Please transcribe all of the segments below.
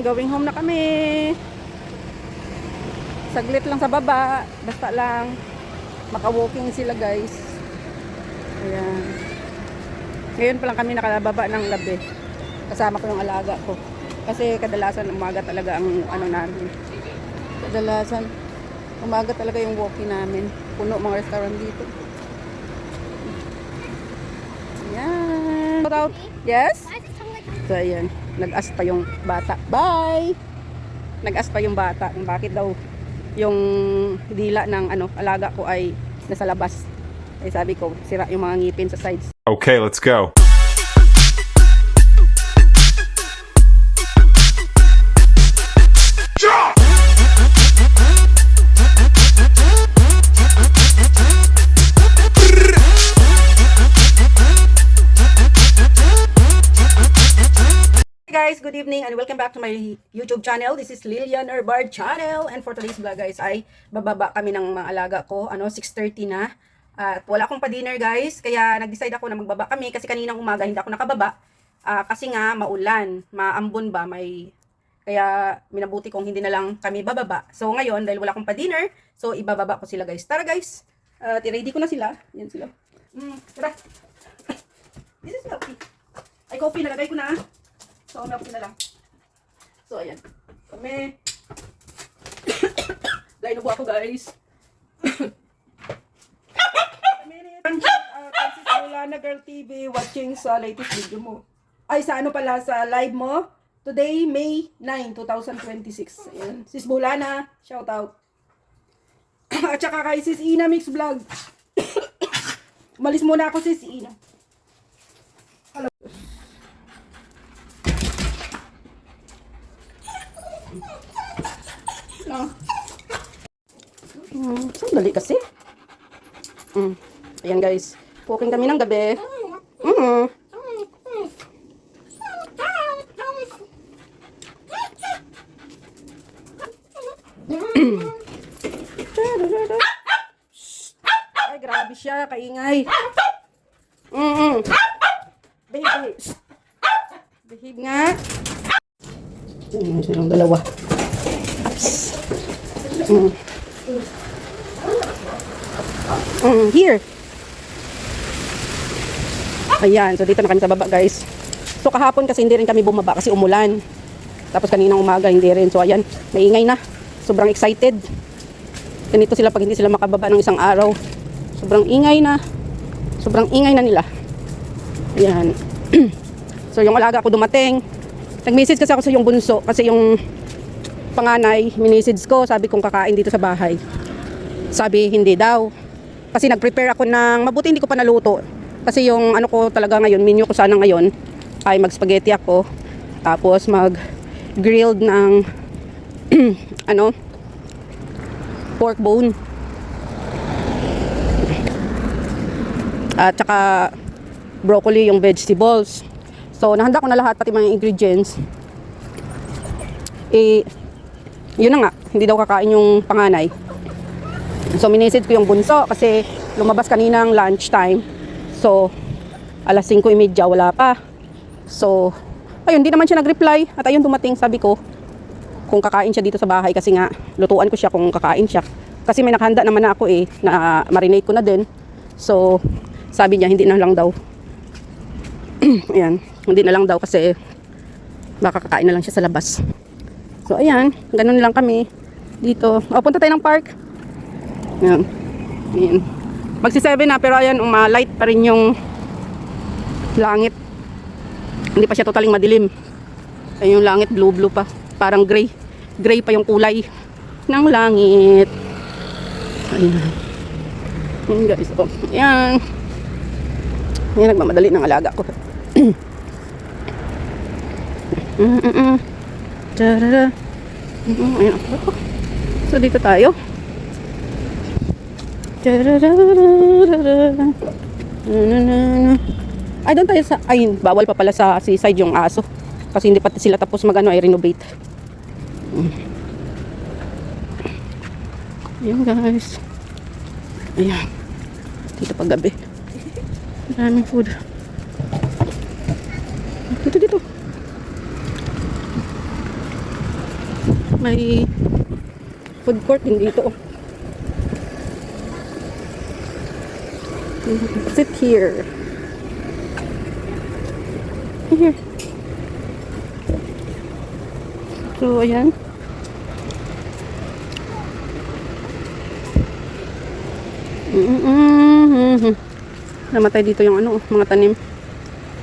Going home na kami. Saglit lang sa baba. Basta lang maka-walking sila guys. Ayan. Ngayon pa lang kami nakalababa ng gabi. Kasama ko yung alaga ko. Kasi kadalasan umaga talaga ang ano namin. Kadalasan umaga talaga yung walking namin. Puno mga restaurant dito. Ayan. Yes? So ayan. Nag-as pa yung bata. Bye! Nag-as pa yung bata. Bakit daw yung dila ng alaga ko ay nasa labas. Ay sabi ko, sira yung mga ngipin sa sides. Okay, let's go. Hey guys, good evening and welcome back to my YouTube channel. This is Lilian Herbard Channel, and for today's vlog guys ay bababa kami ng mga alaga ko. 6:30 na at wala akong pa-dinner guys, kaya nag-decide ako na magbaba kami kasi kaninang umaga hindi ako nakababa kasi nga maulan, maambon ba, kaya minabuti kong hindi na lang kami bababa. So ngayon dahil wala akong pa-dinner, so ibababa ko sila guys. Tara guys, i-ready ko na sila. Yan sila. Tara. This is coffee. Ay, coffee nalagay ko na. So, milk na lang. So, ayan. Kami. Lain po ako, guys. Francis Olana Girl TV watching sa latest video mo. Ay, sa pala, sa live mo. Today, May 9, 2026. Ayan. Sis Bulana, shout out. At saka kay Sis Ina Mix Vlog. Umalis muna ako, Sis Ina. Sandali kasi. Ayan guys. Cooking kami ng gabi. Ay, grabe siya. Kaingay. Behave. Behave nga. Silang dalawa. Here. Ayan, so dito na kami sa baba guys. So kahapon kasi hindi rin kami bumaba kasi umulan. Tapos kaninang umaga hindi rin. So ayan, maingay na. Sobrang excited. Ganito sila pag hindi sila makababa ng isang araw. Sobrang ingay na. Sobrang ingay na nila. Ayan. So yung alaga ko dumating. Nag-message kasi ako sa yung bunso kasi yung panganay, miniseeds ko, sabi kong kakain dito sa bahay. Sabi, hindi daw. Kasi nag-prepare ako ng, mabuti hindi ko pa naluto. Kasi yung ko talaga ngayon, menu ko sana ngayon, ay mag-spaghetti ako. Tapos mag-grilled ng, pork bone. At saka, broccoli yung vegetables. So, nahanda ko na lahat, pati mga ingredients. Yun na nga, hindi daw kakain yung panganay. So, minisid ko yung bunso kasi lumabas kaninang lunch time. So, alas 5:30, wala pa. So, ayun, hindi naman siya nag-reply. At ayun, dumating, sabi ko, kung kakain siya dito sa bahay kasi nga, lutuan ko siya kung kakain siya. Kasi may nakahanda naman na ako na marinate ko na din. So, sabi niya, hindi na lang daw. Ayan, hindi na lang daw kasi baka kakain na lang siya sa labas. So, ayan. Ganun lang kami dito. O, punta tayo ng park. Ayan. Ayan. Magsi-7 na, pero ayan, light pa rin yung langit. Hindi pa siya totaling madilim. Ayan yung langit, blue pa. Parang gray. Gray pa yung kulay ng langit. Ayan. Ayan, guys. O, ayan. Ayan, nagmamadali ng alaga ko. Tarara. Ayan. So dito tayo. Ay, doon tayo sa, ay, bawal pa pala sa seaside yung aso. Kasi hindi pa sila tapos ay renovate. Ayan guys. Ayan. Dito pag gabi. Maraming food. Dito. May food court din dito. Sit here. Here. So, ayan. Namatay dito yung ano, mga tanim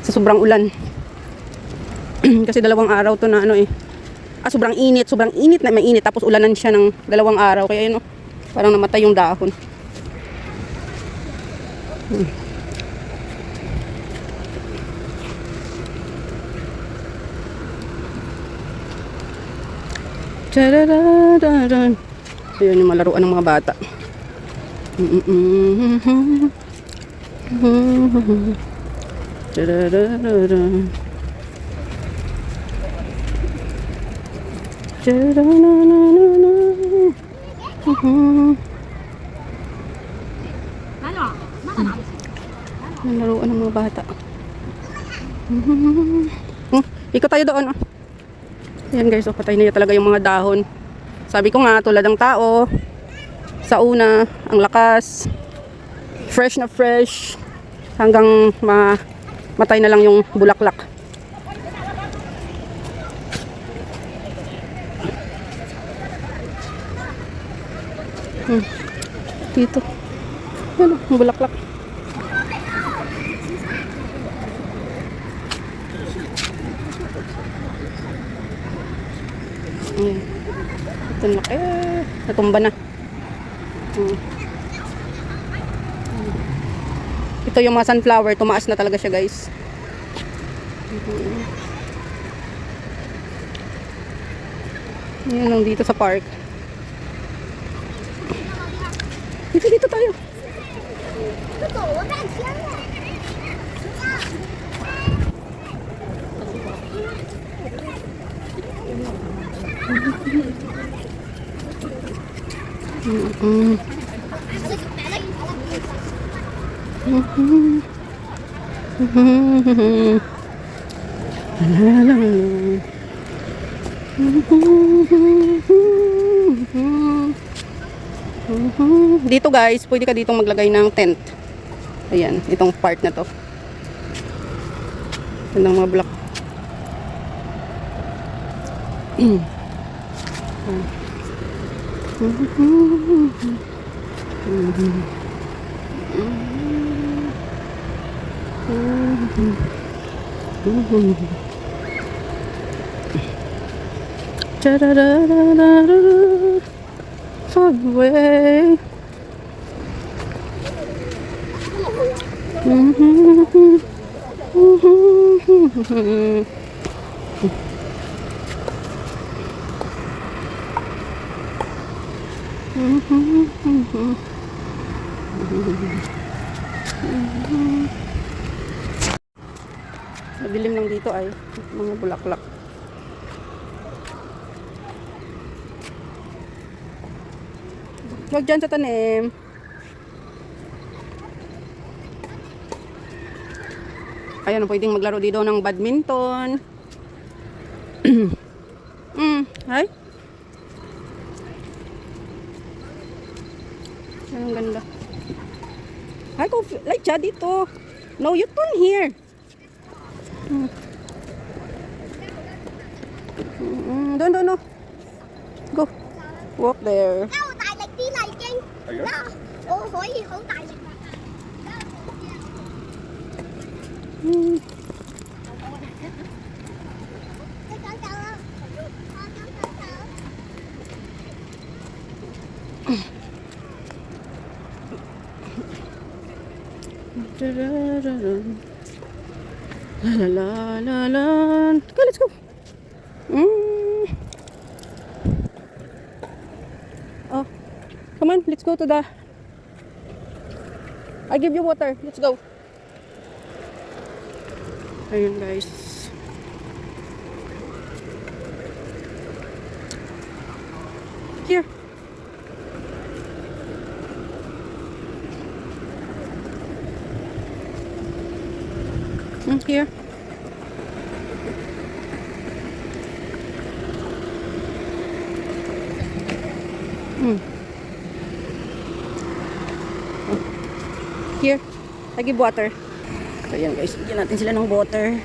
sa sobrang ulan. Kasi 2 araw to na ano eh. Sobrang init na mainit tapos ulanan siya ng 2 araw kaya yun oh, parang namatay yung dahon. Ayun yung malaruan ng mga bata. Yung laruan ng mga bata. Ikot tayo doon. Ayan guys, patay na talaga yung mga dahon. Sabi ko nga, tulad ng tao, sa una, ang lakas, fresh na fresh, hanggang matay na lang yung bulaklak. Dito. Yan o, yung bulaklak. Ayan. Ito na laki. Natumba na. Ito yung mga sunflower. Tumaas na talaga siya guys. Yan lang dito sa park. Dito tayo. Dito guys, pwede ka ditong maglagay ng tent. Ayan, itong part na to. Yan ang mga block. Subway. Madilim lang dito ay mga bulaklak. Huwag dyan sa tanim. Ayan, pwedeng maglaro dito ng badminton. Ay. Ang ganda. Ay, go like siya dito. No, you turn here. Don't no. Go. Walk there. La la la la. Okay, let's go. Oh, come on, let's go to the. I give you water. Let's go. Ayun guys. Here. Here. Here, I give water. So yan guys, bigyan natin sila ng water.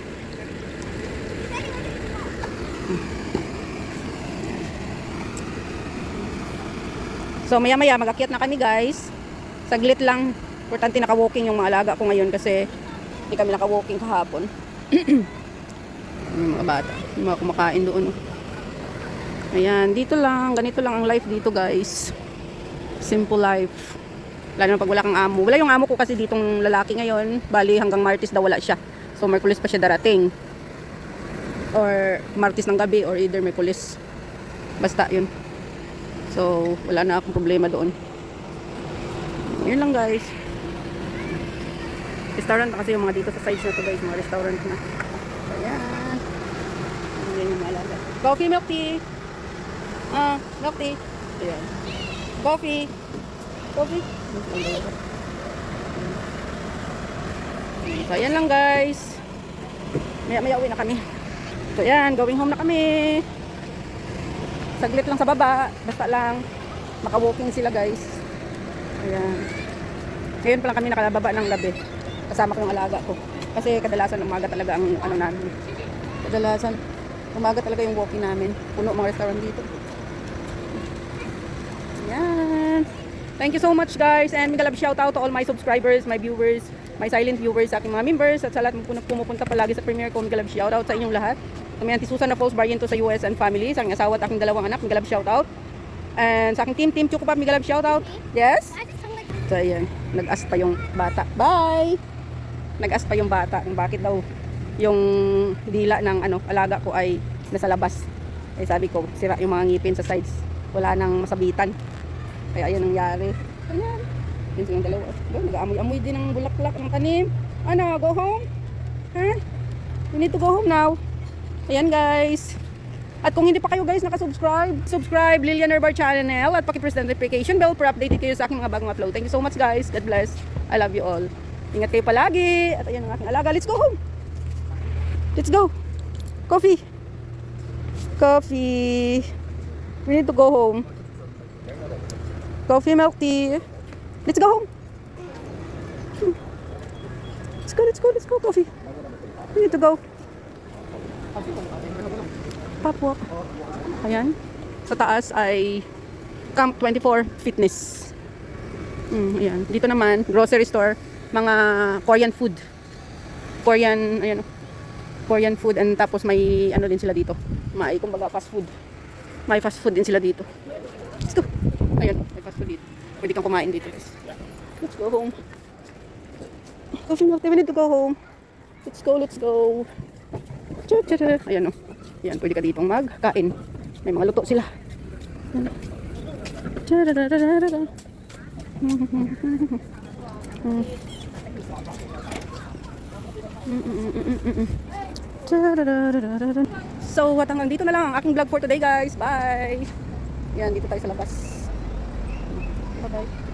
So maya maya mag-akyat na kami guys. Saglit lang. Importante naka-walking yung mga alaga ko ngayon kasi hindi kami naka-walking kahapon. Yung mga bata, yung mga kumakain doon. Ayan, dito lang, ganito lang ang life dito guys. Simple life. Lalo na pag wala kang amo. Wala yung amo ko kasi ditong lalaki ngayon. Bali hanggang Martes daw wala siya. So Merkulis pa siya darating. Or Martes ng gabi or either Merkulis. Basta yun. So wala na akong problema doon. Yun lang guys. Restaurant na kasi yung mga dito sa sides na to guys. Mga restaurant na. Ayan. Ayan yung malaga. Coffee, milk tea. Milk tea. Ayan. Coffee. Coffee. So ayan lang guys. Maya uwi na kami. So ayan, going home na kami. Saglit lang sa baba. Basta lang maka-walking sila guys. Ayan. Ngayon pa lang kami nakababa ng gabi. Kasama ko yung alaga ko. Kasi kadalasan umaga talaga ang ano namin. Kadalasan umaga talaga yung walking namin. Puno mga restaurant dito. Ayan. Thank you so much guys. And mega love shout out to all my subscribers, my viewers, my silent viewers, sa aking mga members. At sa lahat ng pumupunta palagi sa premiere ko, mega love shout out sa inyong lahat. Kami Auntie Susan na Falls Barriento sa US and family. Sa aking asawa at aking dalawang anak, mega love shout out. And sa aking team Chukupap, mega love shout out. Yes? So ayan, nag-as pa yung bata. Bye! Nag-as pa yung bata kung bakit daw yung dila ng alaga ko ay nasa labas. Eh sabi ko, sira yung mga ngipin sa sides. Wala nang masabitan. Kaya ayan nangyari. Ayan. Yun silang dalawa. Nag-aamoy-amoy din ng bulaklak ng tanim. Ano, go home? Huh? We need to go home now. Ayan guys. At kung hindi pa kayo guys nakasubscribe, subscribe Lilian Herbar channel at paki-press the notification bell para updated kayo sa aking mga bagong upload. Thank you so much guys. God bless. I love you all. Ingat kayo palagi. At ayan ang aking alaga. Let's go home. Let's go. Coffee. Coffee. We need to go home. Coffee, milk tea. Let's go home. Let's go. Coffee. We need to go. Papwa. Ayan. Sa taas ay Camp 24 Fitness. Ayan. Dito naman, grocery store. Mga Korean food. Korean food and tapos may ano din sila dito. May kumbaga fast food. May fast food din sila dito. Let's go. Ayan, may fast food dito. Pwede kang kumain dito. Let's go home. Coffee milk, we need to go home. Let's go. Ayan o. Ayan, pwede ka ditong magkain. May mga luto sila. So, hanggang dito na lang ang aking vlog for today guys. Bye! Yan, dito tayo sa labas. Bye-bye.